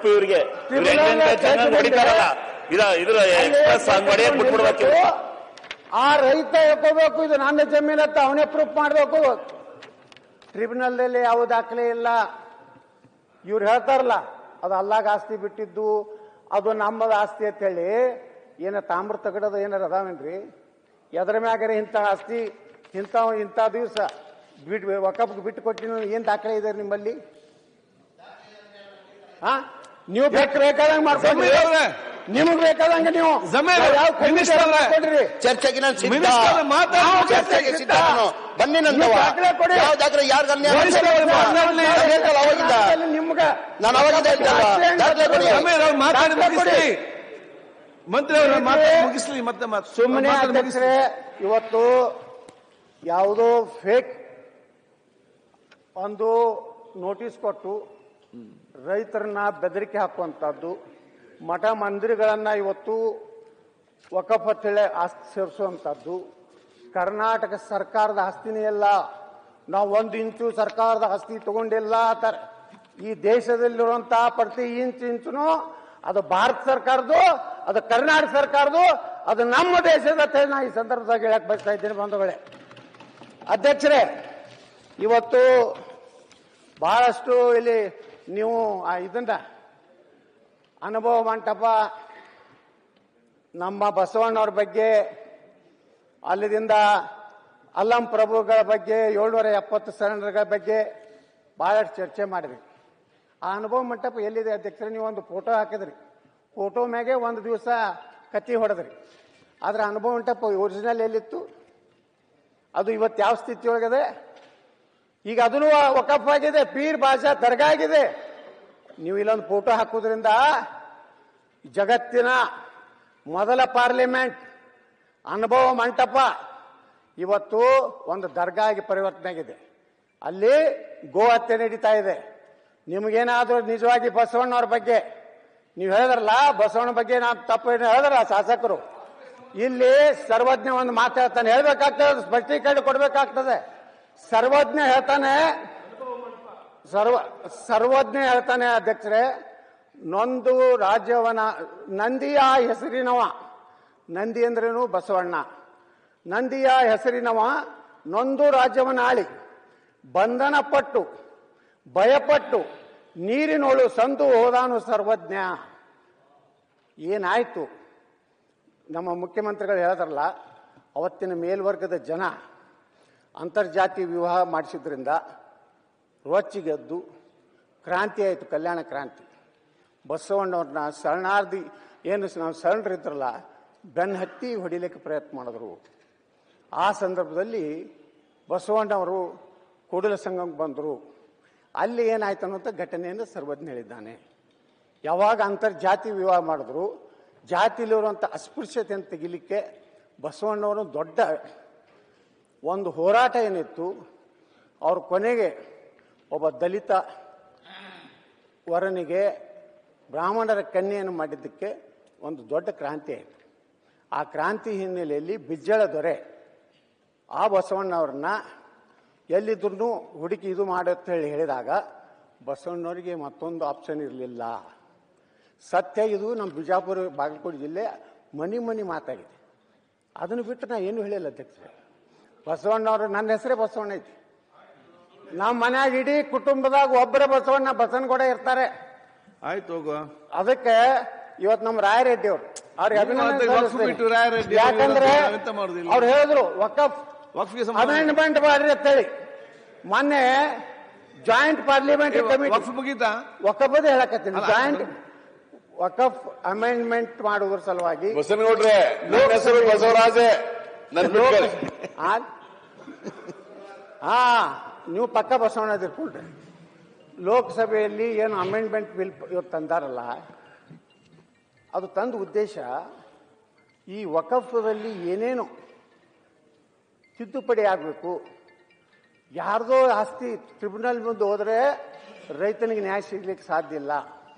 ತಪ್ಪು ಇವರಿಗೆ ಹೊಡಿತಾರಲ್ಲ ಇದ್ರ ಎಕ್ಸ್ಪ್ರೆಸ್ ಮಾಡಿ ಬಿಟ್ಬಿಡ್ಬೇಕು. ಆ ರೈತ ಹೇಳ್ಕೋಬೇಕು ಇದು ನನ್ನ ಜಮೀನತ್ತ ಅವನೇ ಪ್ರೂಫ್ ಮಾಡಬೇಕು. ಟ್ರಿಬ್ಯುನಲ್ದಲ್ಲಿ ಯಾವ ದಾಖಲೆ ಇಲ್ಲ. ಇವ್ರು ಹೇಳ್ತಾರಲ್ಲ ಅದು ಅಲ್ಲಾಗ ಆಸ್ತಿ ಬಿಟ್ಟಿದ್ದು ಅದು ನಮ್ಮದ ಆಸ್ತಿ ಅಂತ ಹೇಳಿ ಏನ ತಾಮ್ರ ತಗಡದ ಏನಾರ ಅದಾವೇನ್ರಿ? ಎದರ ಮ್ಯಾಗರೆ ಇಂಥ ಆಸ್ತಿ ಇಂಥ ದಿವಸ ವಕಫ್ ಬಿಟ್ಟು ಕೊಟ್ಟಿನ ಏನ್ ದಾಖಲೆ ಇದೆ ನಿಮ್ಮಲ್ಲಿ? ನೀವು ಬೇಕಾದಂಗೆ ಮಾಡ್ಕೊಂಡ್ರಿ, ನಿಮಗ್ ಬೇಕಾದಂಗೆ ನೀವು ಚರ್ಚೆಗೆ ನಾನು ಸಿದ್ಧ. ಬನ್ನಿ ನನ್ನ ಕೊಡಿ. ಯಾವ ದಾಖಲೆ ಯಾರು ನಿಮ್ಗೆ ನಾನು ಮಂತ್ರಿ ಅವರು ಮುಗಿಸ್ಲಿ ಮತ್ತೆ ಸುಮ್ಮನೆ ಅಧ್ಯಕ್ಷರೇ, ಇವತ್ತು ಯಾವುದೋ ಫೇಕ್ ಒಂದು ನೋಟಿಸ್ ಕೊಟ್ಟು ರೈತರನ್ನ ಬೆದರಿಕೆ ಹಾಕುವಂತದ್ದು, ಮಠ ಮಂದಿರಗಳನ್ನ ಇವತ್ತು ವಕಫ್ ಅಂತೇಳಿ ಆಸ್ತಿ ಸೇರಿಸುವಂತದ್ದು, ಕರ್ನಾಟಕ ಸರ್ಕಾರದ ಆಸ್ತಿನೇ ಎಲ್ಲ, ನಾವು 1 ಇಂಚು ಸರ್ಕಾರದ ಆಸ್ತಿ ತಗೊಂಡಿಲ್ಲ ಅಂತಾರೆ. ಈ ದೇಶದಲ್ಲಿರುವಂತಹ ಪ್ರತಿ ಇಂಚುನು ಅದು ಭಾರತ ಸರ್ಕಾರದ್ದು, ಅದು ಕರ್ನಾಟಕ ಸರ್ಕಾರದ್ದು, ಅದು ನಮ್ಮ ದೇಶದ ನಾ ಈ ಸಂದರ್ಭದಾಗ ಹೇಳಕ್ ಬಯಸ್ತಾ ಇದ್ದೇನೆ ಬಂಧುಗಳೇ. ಅಧ್ಯಕ್ಷರೇ, ಇವತ್ತು ಬಹಳಷ್ಟು ಇಲ್ಲಿ ನೀವು ಇದನ್ನ ಅನುಭವ ಮಂಟಪ ನಮ್ಮ ಬಸವಣ್ಣವ್ರ ಬಗ್ಗೆ, ಅಲ್ಲಿದಿಂದ ಅಲ್ಲಂ ಪ್ರಭುಗಳ ಬಗ್ಗೆ, 770 ಶರಣರ ಬಗ್ಗೆ ಬಹಳಷ್ಟು ಚರ್ಚೆ ಮಾಡಿದ್ರಿ. ಆ ಅನುಭವ ಮಂಟಪ ಎಲ್ಲಿದೆ ಅಧ್ಯಕ್ಷರೇ? ನೀವು ಒಂದು ಫೋಟೋ ಹಾಕಿದ್ರಿ, ಫೋಟೋ ಮ್ಯಾಗೆ ಒಂದು ದಿವಸ ಕತ್ತಿ ಹೊಡೆದ್ರಿ. ಆದ್ರೆ ಅನುಭವ ಮಂಟಪ ಒರಿಜಿನಲ್ ಎಲ್ಲಿತ್ತು? ಅದು ಇವತ್ತು ಯಾವ ಸ್ಥಿತಿ ಒಳಗಿದೆ? ಈಗ ಅದನ್ನು ವಕಫ್ ಆಗಿದೆ, ಪೀರ್ ಬಾಷಾ ದರ್ಗಾ ಆಗಿದೆ. ನೀವು ಇಲ್ಲೊಂದು ಫೋಟೋ ಹಾಕೋದ್ರಿಂದ ಜಗತ್ತಿನ ಮೊದಲ ಪಾರ್ಲಿಮೆಂಟ್ ಅನುಭವ ಮಂಟಪ ಇವತ್ತು ಒಂದು ದರ್ಗಾ ಆಗಿ ಪರಿವರ್ತನೆ ಆಗಿದೆ. ಅಲ್ಲಿ ಗೋ ಹತ್ಯೆ ನಡೀತಾ ಇದೆ. ನಿಮಗೇನಾದ್ರೂ ನಿಜವಾಗಿ ಬಸವಣ್ಣವ್ರ ಬಗ್ಗೆ ನೀವು ಹೇಳಿದ್ರಲ್ಲ, ಬಸವಣ್ಣ ಬಗ್ಗೆ ನಾನು ತಪ್ಪು ಹೇಳಿದ್ರ ಶಾಸಕರು, ಇಲ್ಲಿ ಸರ್ವಜ್ಞ ಒಂದು ಮಾತು ಹೇಳ್ತಾನೆ, ಹೇಳ್ಬೇಕಾಗ್ತದೆ, ಸ್ಪಷ್ಟೀಕರಣ ಕೊಡ್ಬೇಕಾಗ್ತದೆ. ಸರ್ವಜ್ಞ ಹೇಳ್ತಾನೆ ಅಧ್ಯಕ್ಷರೇ, ನೊಂದು ರಾಜ್ಯವನ ನಂದಿಯ ಹೆಸರಿನವ, ನಂದಿ ಅಂದ್ರೇನು? ಬಸವಣ್ಣ. ನಂದಿಯ ಹೆಸರಿನವ ನೊಂದು ರಾಜ್ಯವನ್ನ ಆಳಿ, ಬಂಧನ ಪಟ್ಟು ಭಯಪಟ್ಟು ನೀರಿನೋಳು ಸಂದು ಹೋದಾನು ಸರ್ವಜ್ಞ. ಏನಾಯ್ತು? ನಮ್ಮ ಮುಖ್ಯಮಂತ್ರಿಗಳು ಹೇಳಿದ್ರಲ್ಲ, ಅವತ್ತಿನ ಮೇಲ್ವರ್ಗದ ಜನ ಅಂತರ್ಜಾತಿ ವಿವಾಹ ಮಾಡಿಸಿದ್ರಿಂದ ರೊಚ್ಚಿಗೆದ್ದು ಕ್ರಾಂತಿ ಆಯಿತು, ಕಲ್ಯಾಣ ಕ್ರಾಂತಿ. ಬಸವಣ್ಣವ್ರನ್ನ ಶರಣಾರ್ಥಿ ಏನು ನಾವು ಶರಣರಿದ್ರಲ್ಲ, ಬೆನ್ನು ಹತ್ತಿ ಹೊಡಿಲಿಕ್ಕೆ ಪ್ರಯತ್ನ ಮಾಡಿದ್ರು. ಆ ಸಂದರ್ಭದಲ್ಲಿ ಬಸವಣ್ಣವರು ಕೂಡಲ ಸಂಗಮಕ್ಕೆ ಬಂದರು. ಅಲ್ಲಿ ಏನಾಯ್ತು ಅನ್ನೋಂಥ ಘಟನೆಯನ್ನು ಸರ್ವಜ್ಞ ಹೇಳಿದ್ದಾನೆ. ಯಾವಾಗ ಅಂತರ್ಜಾತಿ ವಿವಾಹ ಮಾಡಿದ್ರು, ಜಾತಿಲಿರುವಂಥ ಅಸ್ಪೃಶ್ಯತೆಯನ್ನು ತೆಗಿಲಿಕ್ಕೆ ಬಸವಣ್ಣವರು ದೊಡ್ಡ ಒಂದು ಹೋರಾಟ ಏನಿತ್ತು. ಅವ್ರ ಕೊನೆಗೆ ಒಬ್ಬ ದಲಿತ ವರನಿಗೆ ಬ್ರಾಹ್ಮಣರ ಕನ್ಯೆಯನ್ನು ಮಾಡಿದ್ದಕ್ಕೆ ಒಂದು ದೊಡ್ಡ ಕ್ರಾಂತಿ ಆಯಿತು. ಆ ಕ್ರಾಂತಿ ಹಿನ್ನೆಲೆಯಲ್ಲಿ ಬಿಜ್ಜಳ ದೊರೆ ಆ ಬಸವಣ್ಣವ್ರನ್ನ ಎಲ್ಲಿದ್ರು ಹುಡುಕಿ ಇದು ಮಾಡತ್ತ ಹೇಳಿದಾಗ ಬಸವಣ್ಣವರಿಗೆ ಮತ್ತೊಂದು ಆಪ್ಷನ್ ಇರಲಿಲ್ಲ. ಸತ್ಯ ಇದು ನಮ್ಮ ಬಿಜಾಪುರ ಬಾಗಲಕೋಟೆ ಜಿಲ್ಲೆ ಮನಿ ಮಾತಾಗಿದೆ. ಅದನ್ನು ಬಿಟ್ಟು ನಾ ಏನು ಹೇಳಿಲ್ಲ ಅಧ್ಯಕ್ಷರೇ. ಬಸವಣ್ಣವ್ರು, ನನ್ನ ಹೆಸರೇ ಬಸವಣ್ಣ ಐತಿ. ನಮ್ಮ ಮನ್ಯಾಗ ಇಡೀ ಕುಟುಂಬದಾಗ ಒಬ್ಬರೇ ಬಸವನಗೌಡ ಇರ್ತಾರೆ. ಆಯ್ತು ಹೋಗುವ. ಅದಕ್ಕೆ ಇವತ್ತು ನಮ್ಮ ರಾಯರೆಡ್ಡಿ ಅವ್ರಿಗೆ ಅಭಿನಂದನೆ. ಯಾಕಂದ್ರೆ ಅವ್ರು ಹೇಳಿದ್ರು ವಕಫ್ ಅಮೆಂಡ್ಮೆಂಟ್ ಮಾಡ್ರಿ ಅಂತ ಹೇಳಿ. ಮೊನ್ನೆ ಜಾಯಿಂಟ್ ಪಾರ್ಲಿಮೆಂಟರಿ ಕಮಿಟಿ ವಕಫ್ ಹೇಳಕತ್ತೀನಿ, ಜಾಯಿಂಟ್ ವಕಫ್ ಅಮೆಂಡ್ಮೆಂಟ್ ಮಾಡುವುದ್ರ ಸಲುವಾಗಿ ಬಸವನಗೌಡ್ರೆ, ನನ್ನ ಹೆಸರು ಬಸವರಾಜೆ. ನೀವು ಪಕ್ಕ ಬಸವಣ್ಣ ಇದ್ಕೊಳ್ರಿ. ಲೋಕಸಭೆಯಲ್ಲಿ ಏನು ಅಮೆಂಡ್ಮೆಂಟ್ ಬಿಲ್ ಇವತ್ತು ತಂದಾರಲ್ಲ, ಅದು ತಂದ ಉದ್ದೇಶ ಈ ವಕಫದಲ್ಲಿ ಏನೇನು ತಿದ್ದುಪಡಿ ಆಗಬೇಕು. ಯಾರ್ದೋ ಆಸ್ತಿ ಟ್ರಿಬ್ಯುನಲ್ ಮುಂದೆ ಹೋದ್ರೆ ರೈತನಿಗೆ ನ್ಯಾಯ ಸಿಗ್ಲಿಕ್ಕೆ ಸಾಧ್ಯ ಇಲ್ಲ.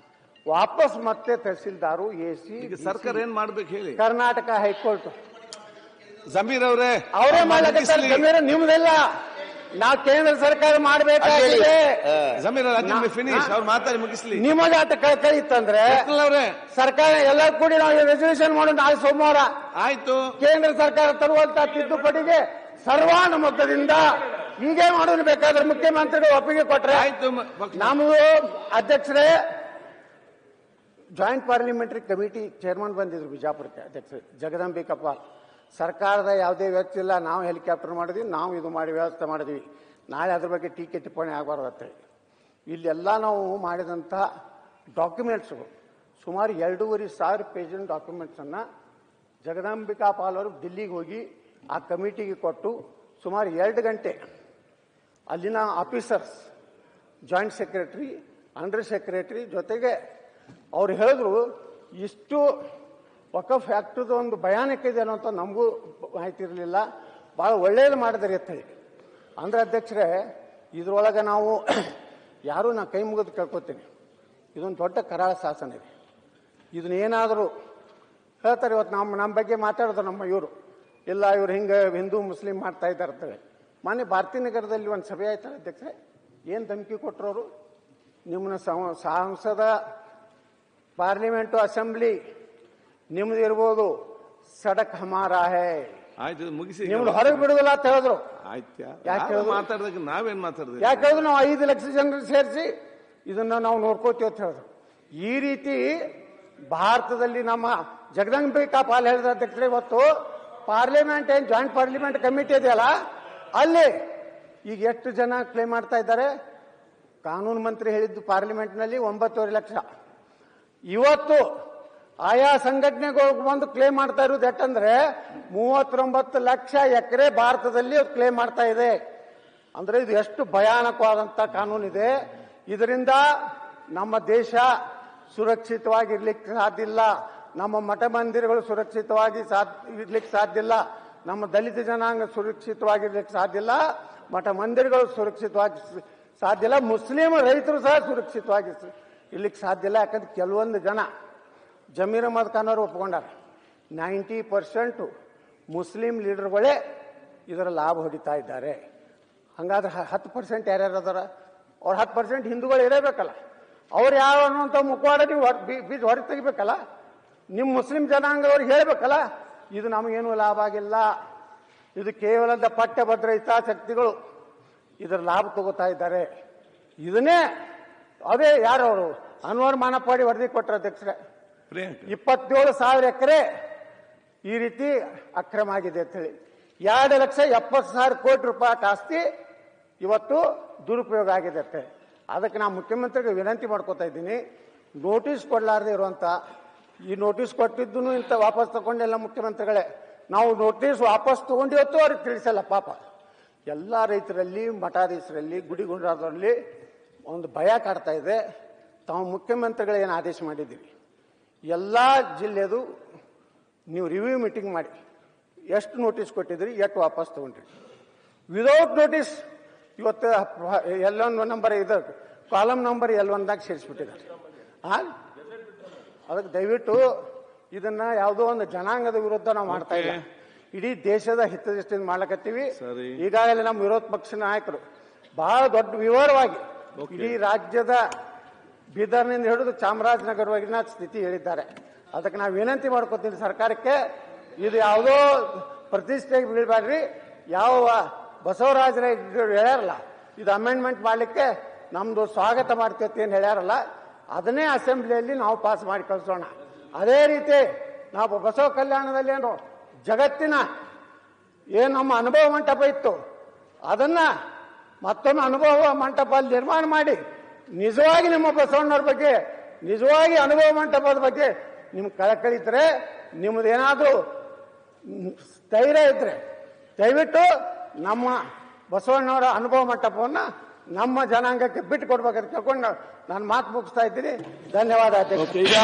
ವಾಪಸ್ ಮತ್ತೆ ತಹಸೀಲ್ದಾರು, ಎಸಿ, ಸರ್ಕಾರ ಏನ್ ಮಾಡ್ಬೇಕು ಹೇಳಿ. ಕರ್ನಾಟಕ ಹೈಕೋರ್ಟ್ ಜಮೀರ್ ಅವರೇ ಅವರೇ ಮಾಡ್ಲಿಕ್ಕೆ, ಜಮೀರ್ ನಿಮ್ದೆಲ್ಲ ನಾವು ಕೇಂದ್ರ ಸರ್ಕಾರ ಮಾಡಬೇಕಾಗಿದೆ. ಜಮೀರ್ ಫಿನಿಶ್ ಅವ್ರು ಮಾತಾಡಿ ಮುಗಿಸ್ಲಿ. ನಿಮಗೆ ಆಟ ಕೈ ಇತ್ತಂದ್ರೆ ಅವ್ರೆ ಸರ್ಕಾರ ಎಲ್ಲ ಕೂಡಿ ನಾವು ರೆಸಲ್ಯೂಷನ್ ಮಾಡೋಣ ನಾಳೆ ಸೋಮವಾರ. ಆಯ್ತು. ಕೇಂದ್ರ ಸರ್ಕಾರ ತರುವಂತ ತಿದ್ದುಪಡಿಗೆ ಸರ್ವಾನುಮತದಿಂದ ಹೀಗೆ ಮಾಡೋದು ಬೇಕಾದ್ರೆ ಮುಖ್ಯಮಂತ್ರಿಗಳು ಒಪ್ಪಿಗೆ ಕೊಟ್ರೆ ಆಯ್ತು. ನಮ್ಮದು ಅಧ್ಯಕ್ಷರೇ ಜಾಯಿಂಟ್ ಪಾರ್ಲಿಮೆಂಟರಿ ಕಮಿಟಿ ಚೇರ್ಮನ್ ಬಂದಿದ್ರು ಬಿಜಾಪುರಕ್ಕೆ ಅಧ್ಯಕ್ಷರು ಜಗದಂಬಿಕಪ್ಪ. ಸರ್ಕಾರದ ಯಾವುದೇ ವ್ಯವಸ್ಥೆ ಇಲ್ಲ, ನಾವು ಹೆಲಿಕಾಪ್ಟರ್ ಮಾಡಿದ್ವಿ, ನಾವು ಇದು ಮಾಡಿ ವ್ಯವಸ್ಥೆ ಮಾಡಿದ್ವಿ, ನಾಳೆ ಅದ್ರ ಬಗ್ಗೆ ಟೀಕೆ ಟಿಪ್ಪಣಿ ಆಗಬಾರ್ದತ್ತೆ. ಇಲ್ಲೆಲ್ಲ ನಾವು ಮಾಡಿದಂಥ ಡಾಕ್ಯುಮೆಂಟ್ಸ್ಗಳು ಸುಮಾರು 2,500 ಪೇಜಿನ ಡಾಕ್ಯುಮೆಂಟ್ಸನ್ನು ಜಗದಂಬಿಕಾ ಪಾಲ್ ಅವರು ದಿಲ್ಲಿಗೆ ಹೋಗಿ ಆ ಕಮಿಟಿಗೆ ಕೊಟ್ಟು ಸುಮಾರು 2 ಗಂಟೆ ಅಲ್ಲಿನ officers, joint secretary, under secretary ಜೊತೆಗೆ ಅವ್ರು ಹೇಳಿದ್ರು ಇಷ್ಟು ವಕಫ್ ಆಕ್ಟದ ಒಂದು ಭಯಾನಕ ಇದೆ ಅನ್ನೋಂಥ ನಮಗೂ ಮಾಹಿತಿ ಇರಲಿಲ್ಲ, ಭಾಳ ಒಳ್ಳೇದು ಮಾಡಿದ್ರಿ ಅಂತ ಹೇಳಿ. ಅಂದ್ರೆ ಅಧ್ಯಕ್ಷರೇ ಇದ್ರೊಳಗೆ ನಾವು ಯಾರೂ ನಾ ಕೈ ಮುಗಿದು ಕೇಳ್ಕೊತೀನಿ, ಇದೊಂದು ದೊಡ್ಡ ಕರಾಳ ಶಾಸನ ಇದೆ. ಇದನ್ನೇನಾದರೂ ಹೇಳ್ತಾರೆ. ಇವತ್ತು ನಮ್ಮ ಬಗ್ಗೆ ಮಾತಾಡಿದ್ರು ನಮ್ಮ ಇವರು, ಇಲ್ಲ ಇವ್ರು ಹಿಂಗೆ ಹಿಂದೂ ಮುಸ್ಲಿಂ ಮಾಡ್ತಾ ಇದ್ದಾರೆ ಅಂತೇಳಿ. ಮೊನ್ನೆ ಭಾರತೀನಗರದಲ್ಲಿ ಒಂದು ಸಭೆ ಆಯ್ತಾರೆ ಅಧ್ಯಕ್ಷರೇ, ಏನು ಧಮಕಿ ಕೊಟ್ಟರು? ನಿಮ್ಮನ್ನ ಸಂಸದ ಪಾರ್ಲಿಮೆಂಟು ಅಸೆಂಬ್ಲಿ ನಿಮ್ದು ಇರ್ಬೋದು, ಸಡಕ್ ಹಮಾರಾ ಹೇ, ಆಯ್ತು ಮುಗಿಸಿ, ನಿಮ್ದು ಹೊರಗೆ ಬಿಡುದಿಲ್ಲ ಅಂತ ಹೇಳಿದ್ರು. ಯಾಕೆ ಮಾತಾಡಿದಾಗ ನಾವೇನ್ ಮಾತಾಡಿದ್ವಿ? ಯಾಕೆ ಹೇಳಿದ್ರು ನಾವು 5 ಲಕ್ಷ ಜನರು ಸೇರಿಸಿ ಇದನ್ನ ನಾವು ನೋಡ್ಕೋತೀವಿ ಅಂತ ಹೇಳಿದ್ರು. ಈ ರೀತಿ ಭಾರತದಲ್ಲಿ ನಮ್ಮ ಜಗದಂಬಿಕಾ ಪಾಲ್ ಹೇಳಿದ ಅಧ್ಯಕ್ಷರೇ, ಇವತ್ತು ಪಾರ್ಲಿಮೆಂಟ್ ಏನು ಜಾಯಿಂಟ್ ಪಾರ್ಲಿಮೆಂಟ್ ಕಮಿಟಿ ಇದೆಯಲ್ಲ, ಅಲ್ಲಿ ಈಗ ಎಷ್ಟು ಜನ ಕ್ಲೇಮ್ ಮಾಡ್ತಾ ಇದ್ದಾರೆ? ಕಾನೂನು ಮಂತ್ರಿ ಹೇಳಿದ್ದು ಪಾರ್ಲಿಮೆಂಟ್ನಲ್ಲಿ 9.5 ಲಕ್ಷ. ಇವತ್ತು ಆಯಾ ಸಂಘಟನೆಗಳು ಬಂದು ಕ್ಲೇಮ್ ಮಾಡ್ತಾ ಇರೋದು ಎಷ್ಟಂದ್ರೆ 39 ಲಕ್ಷ ಎಕರೆ ಭಾರತದಲ್ಲಿ ಕ್ಲೇಮ್ ಮಾಡ್ತಾ ಇದೆ. ಅಂದ್ರೆ ಇದು ಎಷ್ಟು ಭಯಾನಕವಾದಂತ ಕಾನೂನಿದೆ. ಇದರಿಂದ ನಮ್ಮ ದೇಶ ಸುರಕ್ಷಿತವಾಗಿರ್ಲಿಕ್ಕೆ ಸಾಧ್ಯ ಇಲ್ಲ, ನಮ್ಮ ಮಠ ಮಂದಿರಗಳು ಸುರಕ್ಷಿತವಾಗಿ ಇರ್ಲಿಕ್ಕೆ ಸಾಧ್ಯ ಇಲ್ಲ, ನಮ್ಮ ದಲಿತ ಜನಾಂಗ ಸುರಕ್ಷಿತವಾಗಿರ್ಲಿಕ್ಕೆ ಸಾಧ್ಯ ಇಲ್ಲ, ಮಠ ಮಂದಿರಗಳು ಸುರಕ್ಷಿತವಾಗಿ ಸಾಧ್ಯ ಇಲ್ಲ, ಮುಸ್ಲಿಂ ರೈತರು ಸಹ ಸುರಕ್ಷಿತವಾಗಿ ಇರ್ಲಿಕ್ಕೆ ಸಾಧ್ಯ ಇಲ್ಲ. ಯಾಕಂದ್ರೆ ಕೆಲವೊಂದು ಜನ ಜಮೀರ್ ಅಹಮದ್ ಖಾನ್ ಅವರು ಒಪ್ಕೊಂಡಾರ, 90% ಮುಸ್ಲಿಂ ಲೀಡರ್ಗಳೇ ಇದರ ಲಾಭ ಹೊಡಿತಾ ಇದ್ದಾರೆ. ಹಂಗಾದ್ರೆ 10% ಯಾರ್ಯಾರು ಅದಾರ? ಅವ್ರು 10% ಹಿಂದೂಗಳು ಇರಬೇಕಲ್ಲ, ಅವ್ರು ಯಾವ ಅನ್ನುವಂಥ ಮುಖವಾಡ ನೀವು ಬೀಜ ಹೊರಗೆ ತೆಗಿಬೇಕಲ್ಲ, ನಿಮ್ಮ ಮುಸ್ಲಿಂ ಜನಾಂಗದವ್ರಿಗೆ ಹೇಳಬೇಕಲ್ಲ, ಇದು ನಮಗೇನು ಲಾಭ ಆಗಿಲ್ಲ, ಇದು ಕೇವಲ ಪಠ್ಯಭದ್ರ ಹಿತಾಸಕ್ತಿಗಳು ಇದರ ಲಾಭ ತಗೋತಾ ಇದ್ದಾರೆ. ಇದನ್ನೇ ಅದೇ ಯಾರವರು ಅನ್ವರ್ ಮಾನಪ್ಪಾಡಿ ವರದಿ ಕೊಟ್ಟರು ಅಧ್ಯಕ್ಷರೇ, 27,000 ಎಕರೆ ಈ ರೀತಿ ಅಕ್ರಮ ಆಗಿದೆ ಅಂತ ಹೇಳಿ 2,70,000 ಕೋಟಿ ರೂಪಾಯಿ ಆಸ್ತಿ ಇವತ್ತು ದುರುಪಯೋಗ ಆಗಿದೆ ಅಂತ. ಅದಕ್ಕೆ ನಾನು ಮುಖ್ಯಮಂತ್ರಿಗೆ ವಿನಂತಿ ಮಾಡ್ಕೋತಾ ಇದ್ದೀನಿ, ನೋಟಿಸ್ ಕೊಡಲಾರದೆ ಇರುವಂತ, ಈ ನೋಟಿಸ್ ಕೊಟ್ಟಿದ್ದು ಇಂಥ ವಾಪಸ್ ತಗೊಂಡೆಲ್ಲ ಮುಖ್ಯಮಂತ್ರಿಗಳೇ, ನಾವು ನೋಟಿಸ್ ವಾಪಸ್ ತಗೊಂಡಿವತ್ತು ಅವ್ರಿಗೆ ತಿಳಿಸಲ್ಲ. ಪಾಪ ಎಲ್ಲ ರೈತರಲ್ಲಿ, ಮಠಾಧೀಶರಲ್ಲಿ, ಗುಡಿಗುಂಡಾರದಲ್ಲಿ ಒಂದು ಭಯ ಕಾಡ್ತಾ ಇದೆ. ತಾವು ಮುಖ್ಯಮಂತ್ರಿಗಳೇನು ಆದೇಶ ಮಾಡಿದ್ದೀರಿ, ಎಲ್ಲ ಜಿಲ್ಲೆದು ನೀವು ರಿವ್ಯೂ ಮೀಟಿಂಗ್ ಮಾಡಿ ಎಷ್ಟು ನೋಟಿಸ್ ಕೊಟ್ಟಿದ್ರಿ, ಎಷ್ಟು ವಾಪಸ್ ತಗೊಂಡ್ರಿ. ವಿದೌಟ್ ನೋಟಿಸ್ ಇವತ್ತು L1 ನಂಬರ್ ಇದೆ, ಕಾಲಮ್ ನಂಬರ್ L1ದಾಗ ಸೇರಿಸ್ಬಿಟ್ಟಿದ್ದಾರೆ. ಅದಕ್ಕೆ ದಯವಿಟ್ಟು ಇದನ್ನ ಯಾವುದೋ ಒಂದು ಜನಾಂಗದ ವಿರುದ್ಧ ನಾವು ಮಾಡ್ತಾ ಇಲ್ಲ, ಇಡೀ ದೇಶದ ಹಿತದೃಷ್ಟಿಯಿಂದ ಮಾಡ್ಲಕತ್ತೀವಿ. ಈಗಾಗಲೇ ನಮ್ಮ ವಿರೋಧ ಪಕ್ಷ ನಾಯಕರು ಬಹಳ ದೊಡ್ಡ ವಿವರವಾಗಿ ಇಡೀ ರಾಜ್ಯದ ಬೀದರ್ನಿಂದ ಹಿಡಿದು ಚಾಮರಾಜನಗರವರೆಗಿನ ಸ್ಥಿತಿ ಹೇಳಿದ್ದಾರೆ. ಅದಕ್ಕೆ ನಾವು ವಿನಂತಿ ಮಾಡ್ಕೊತೀವಿ ಸರ್ಕಾರಕ್ಕೆ, ಇದು ಯಾವುದೋ ಪ್ರತಿಷ್ಠೆಗೆ ಬೀಳ್ಬೇಡ್ರಿ. ಯಾವ ಬಸವರಾಜರೇ ಹೇಳ್ಯಾರಲ್ಲ, ಇದು ಅಮೆಂಡ್ಮೆಂಟ್ ಮಾಡಲಿಕ್ಕೆ ನಮ್ದು ಸ್ವಾಗತ ಮಾಡ್ತೈತಿ ಏನು ಹೇಳ್ಯಾರಲ್ಲ, ಅದನ್ನೇ ಅಸೆಂಬ್ಲಿಯಲ್ಲಿ ನಾವು ಪಾಸ್ ಮಾಡಿ ಕಳಿಸೋಣ. ಅದೇ ರೀತಿ ನಾವು ಬಸವ ಕಲ್ಯಾಣದಲ್ಲಿ ಏನು ಜಗತ್ತಿನ ಏನು ನಮ್ಮ ಅನುಭವ ಮಂಟಪ ಇತ್ತು, ಅದನ್ನ ಮತ್ತೊಮ್ಮೆ ಅನುಭವ ಮಂಟಪ ಅಲ್ಲಿ ನಿರ್ಮಾಣ ಮಾಡಿ ನಿಜವಾಗಿ ನಿಮ್ಮ ಬಸವಣ್ಣವ್ರ ಬಗ್ಗೆ, ನಿಜವಾಗಿ ಅನುಭವ ಮಂಟಪದ ಬಗ್ಗೆ ನಿಮ್ಗೆ ಕಳಕಳಿದ್ರೆ, ನಿಮ್ಮದೇನಾದ್ರೂ ಸ್ಥೈರ್ಯ ಇದ್ರೆ ದಯವಿಟ್ಟು ನಮ್ಮ ಬಸವಣ್ಣವರ ಅನುಭವ ಮಂಟಪವನ್ನು ನಮ್ಮ ಜನಾಂಗಕ್ಕೆ ಬಿಟ್ಟು ಕೊಡ್ಬೇಕಂತ ಕೇಳ್ಕೊಂಡು ನಾನು ಮಾತು ಮುಗಿಸ್ತಾ ಇದ್ದೀನಿ. ಧನ್ಯವಾದ ಅಧ್ಯಕ್ಷ.